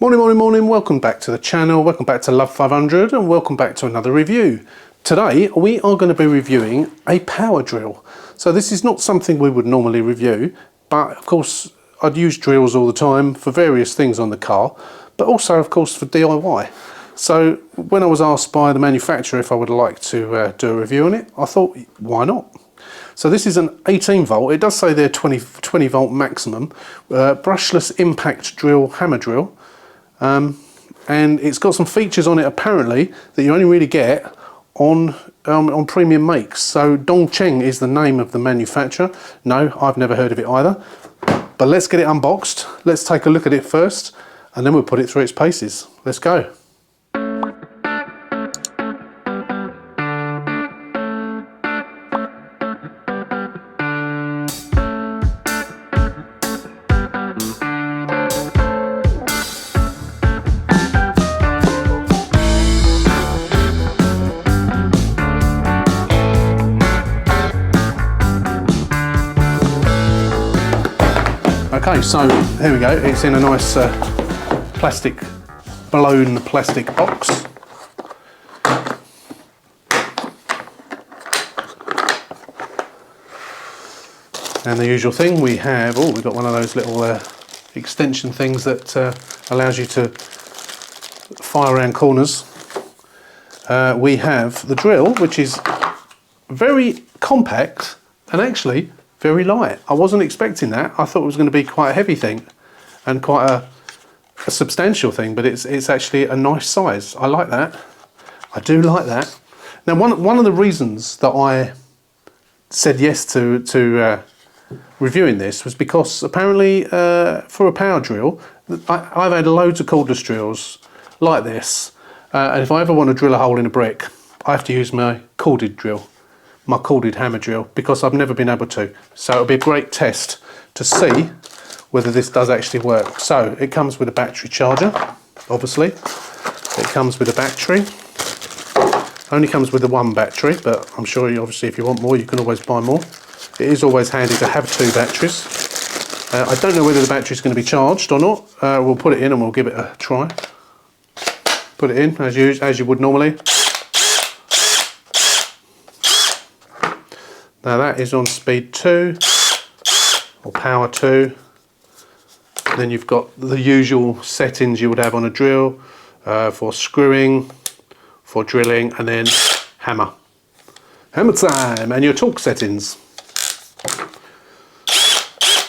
Morning, welcome back to the channel, welcome back to Love 500 and welcome back to another review. Today we are going to be reviewing a power drill. So this is not something we would normally review, but of course I'd use drills all the time for various things on the car, but also of course for DIY. So when I was asked by the manufacturer if I would like to do a review on it, I thought why not? So this is an 18 volt, it does say there 20 volt maximum, brushless impact drill, hammer drill. And it's got some features on it apparently that you only really get on premium makes. So Cheng is the name of the manufacturer. No, I've never heard of it either. But let's get it unboxed. Let's take a look at it first and then we'll put it through its paces. Let's go. Okay, so here we go. It's in a nice blown plastic box. And the usual thing we have, we've got one of those little extension things that allows you to fire around corners. We have the drill, which is very compact and actually very light. I wasn't expecting that. I thought it was going to be quite a heavy thing and quite a substantial thing, but it's actually a nice size. I like that. I do like that. Now one of the reasons that I said yes to reviewing this was because apparently for a power drill, I've had loads of cordless drills like this, and if I ever want to drill a hole in a brick, I have to use my corded drill. My corded hammer drill, because I've never been able to. So it'll be a great test to see whether this does actually work. So it comes with a battery charger, obviously. It comes with a battery. Only comes with the one battery, but I'm sure obviously if you want more you can always buy more. It is always handy to have two batteries. I don't know whether the battery is going to be charged or not. We'll put it in and we'll give it a try. Put it in as you would normally. Now that is on speed 2 or power 2. Then you've got the usual settings you would have on a drill for screwing, for drilling, and then hammer. Hammer time, and your torque settings.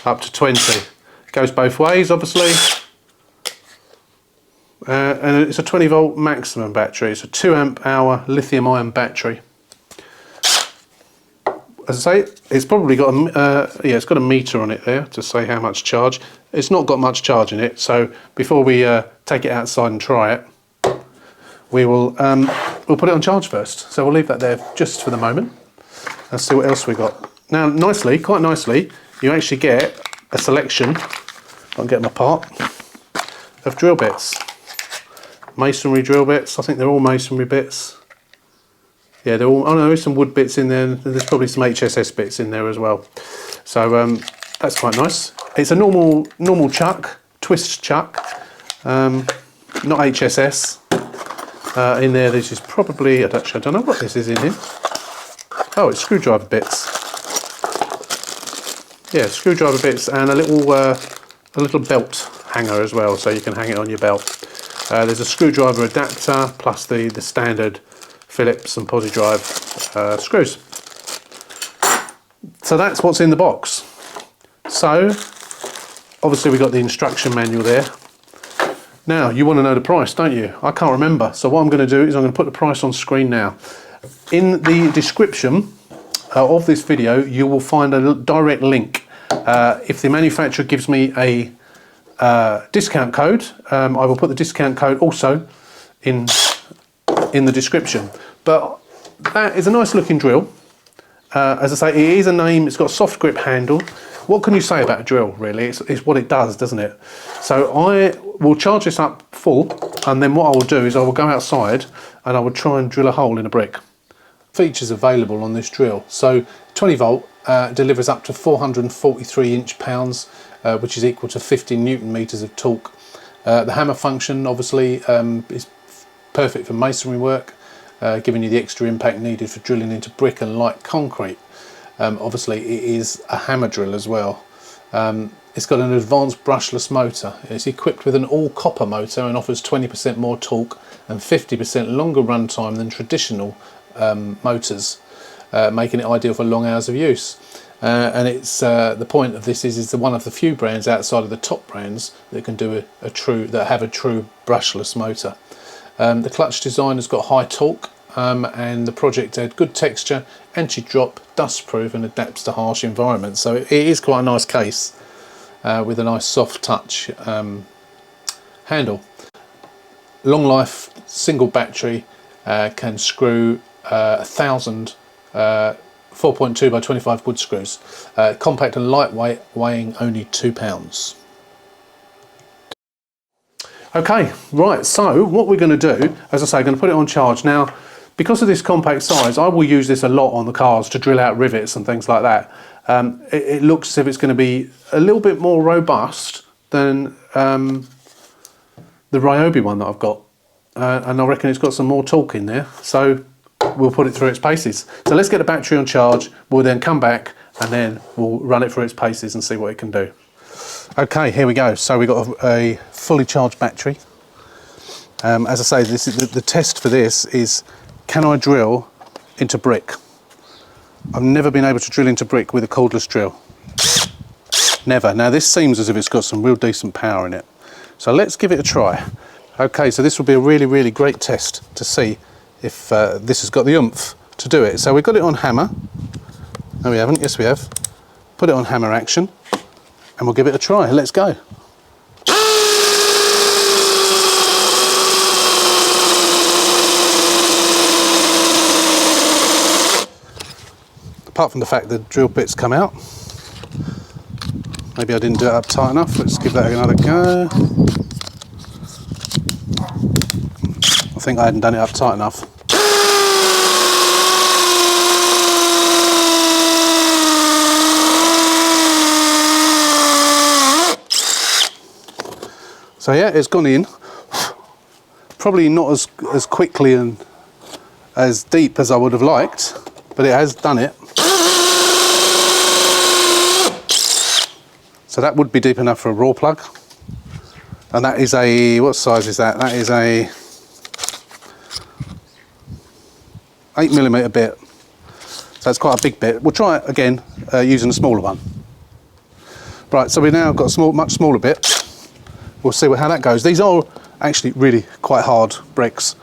Up to 20. Goes both ways obviously. And it's a 20 volt maximum battery. It's a 2 amp hour lithium ion battery. As I say, it's probably got it's got a meter on it there to say how much charge. It's not got much charge in it, so before we take it outside and try it, we'll put it on charge first. So we'll leave that there just for the moment. Let's see what else we got. Now, quite nicely, you actually get a selection. I can get them apart of drill bits, masonry drill bits. I think they're all masonry bits. Yeah, they're all. Oh no, there's some wood bits in there. There's probably some HSS bits in there as well. So that's quite nice. It's a normal chuck, twist chuck, not HSS. In there, this is probably. I don't know what this is in here. Oh, it's screwdriver bits. Yeah, screwdriver bits and a little belt hanger as well, so you can hang it on your belt. There's a screwdriver adapter plus the standard Phillips and posi drive screws. So that's what's in the box. So obviously we got the instruction manual there. Now you want to know the price, don't you? I can't remember, so what I'm going to do is I'm going to put the price on screen now. In the description of this video you will find a direct link. If the manufacturer gives me a discount code, I will put the discount code also in the description. But that is a nice looking drill. As I say, it is a name, it's got a soft grip handle. What can you say about a drill really? It's what it does, doesn't it? So I will charge this up full, and then what I will do is I will go outside and I will try and drill a hole in a brick. Features available on this drill. So 20 volt delivers up to 443 inch-pounds, which is equal to 50 newton meters of torque. The hammer function obviously is perfect for masonry work, giving you the extra impact needed for drilling into brick and light concrete. Obviously it is a hammer drill as well. It's got an advanced brushless motor. It's equipped with an all copper motor and offers 20% more torque and 50% longer runtime than traditional motors, making it ideal for long hours of use. And it's the point of this is one of the few brands outside of the top brands that can do a true brushless motor. The clutch design has got high torque, and the project had good texture, anti-drop, dust-proof, and adapts to harsh environments. So it is quite a nice case with a nice soft touch handle. Long life, single battery, can screw 1,000 4.2 by 25 wood screws. Compact and lightweight, weighing only 2 pounds. Okay, right, so what we're going to do, as I say, I'm going to put it on charge. Now, because of this compact size, I will use this a lot on the cars to drill out rivets and things like that. It looks as if it's going to be a little bit more robust than the Ryobi one that I've got. And I reckon it's got some more torque in there. So we'll put it through its paces. So let's get the battery on charge. We'll then come back and then we'll run it through its paces and see what it can do. Okay, here we go. So we've got a fully charged battery. As I say, this is the test for this is, can I drill into brick? I've never been able to drill into brick with a cordless drill. Never. Now this seems as if it's got some real decent power in it. So let's give it a try. Okay, so this will be a really, really great test to see if this has got the oomph to do it. So we've got it on hammer. No, we haven't. Yes, we have. Put it on hammer action and we'll give it a try. Let's go. Apart from the fact the drill bits come out. Maybe I didn't do it up tight enough. Let's give that another go. I think I hadn't done it up tight enough. So yeah, it's gone in. Probably not as quickly and as deep as I would have liked, but it has done it. So that would be deep enough for a raw plug. And that is a, what size is that? That is a 8mm bit. So it's quite a big bit. We'll try it again using a smaller one. Right, so we've now got a much smaller bit. We'll see how that goes. These are actually really quite hard bricks.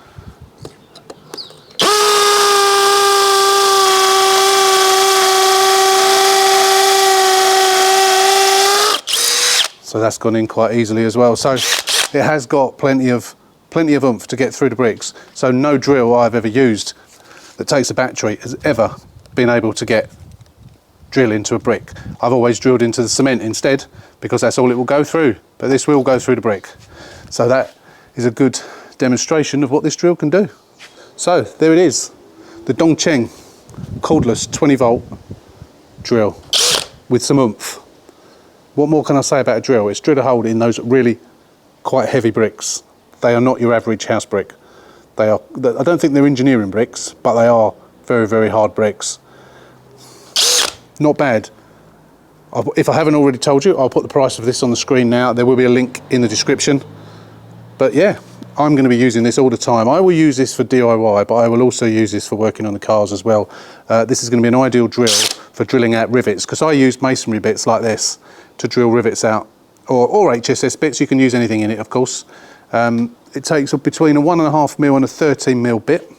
So that's gone in quite easily as well. So it has got plenty of oomph to get through the bricks. So no drill I've ever used that takes a battery has ever been able to drill into a brick. I've always drilled into the cement instead because that's all it will go through. But this will go through the brick. So that is a good demonstration of what this drill can do. So there it is, the Cheng cordless 20 volt drill with some oomph. What more can I say about a drill? It's drilled a hole in those really quite heavy bricks. They are not your average house brick. They are, I don't think they're engineering bricks, but they are very, very hard bricks. Not bad. If I haven't already told you, I'll put the price of this on the screen now. There will be a link in the description. But yeah, I'm going to be using this all the time. I will use this for DIY, but I will also use this for working on the cars as well. This is going to be an ideal drill for drilling out rivets, because I use masonry bits like this to drill rivets out, or HSS bits. You can use anything in it, of course. It takes between a 1.5mm and a 13mm bit.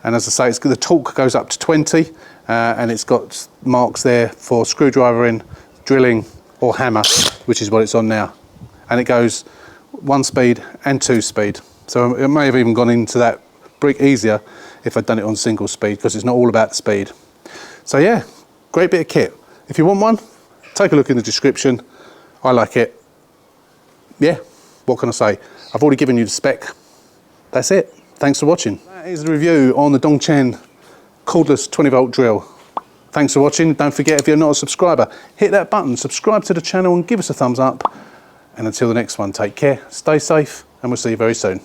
And as I say, the torque goes up to 20, and it's got marks there for screwdriver in, drilling, or hammer, which is what it's on now. And it goes 1 speed and 2 speed. So it may have even gone into that brick easier if I'd done it on single speed, because it's not all about the speed. So yeah, great bit of kit. If you want one, take a look in the description. I like it. Yeah, what can I say? I've already given you the spec. That's it. Thanks for watching. That is the review on the Cheng cordless 20 volt drill. Thanks for watching. Don't forget, if you're not a subscriber, hit that button, subscribe to the channel and give us a thumbs up. And until the next one, take care, stay safe, and we'll see you very soon.